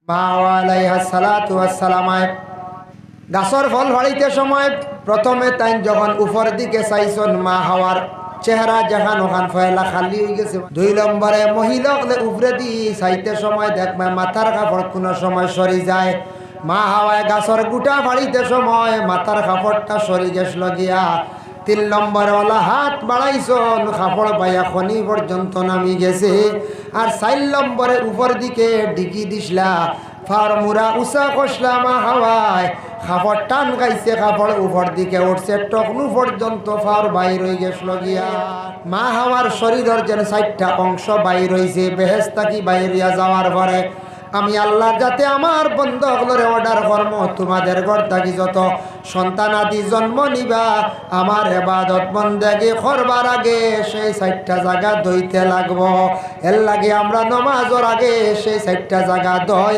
মা আলাইহিস সালাতু ওয়াস সালাম গাছর ফল ফাড়িতে সময় প্রথমে তাই যখন উপর দিকে চাইছন মা হাওয়ার চেহারা যেখান ওখান ফয়লা খালি হয়ে গেছে। 2 নম্বরে মহিলাকে উপরে দি চাইতে সময় দেখবে মাথার কাপড় কোনো সময় সরি যায়। মা হাওয়ায় গাছর গুটা ফাড়িতে সময় মাথার কাপড়টা সরি গেছিল গিয়া। 3 নম্বরে ওলা হাত বাড়াইছন কাপড় পাইয়া খনি পর্যন্ত নামি গেছে। আর 4 নম্বরে উপর দিকে ডিকি দিসলা ফার মুরা উষা কষলা মা হাওয়ায় কাপড় টান গাইছে, কাপড় উপর দিকে উঠছে, টকনু পর্যন্ত ফার বাইর হয়ে গেছিল গিয়া। মা হাওয়ার শরীরের যেন 4টা অংশ বাইর হয়েছে। বেহেশত কি বাইরিয়া যাওয়ার পরে আমি আল্লাহর যাতে আমার বন্ধুগুলোরে অর্ডার কর্ম তোমাদের ঘর থাকি যত সন্তান আদি জন্ম নিবা আমার ইবাদত বন্দেগি করবার আগে সেই 4টা জায়গা ধুইতে লাগবো। এর লাগে আমরা নামাজের আগে সেই 4টা জায়গা ধুই।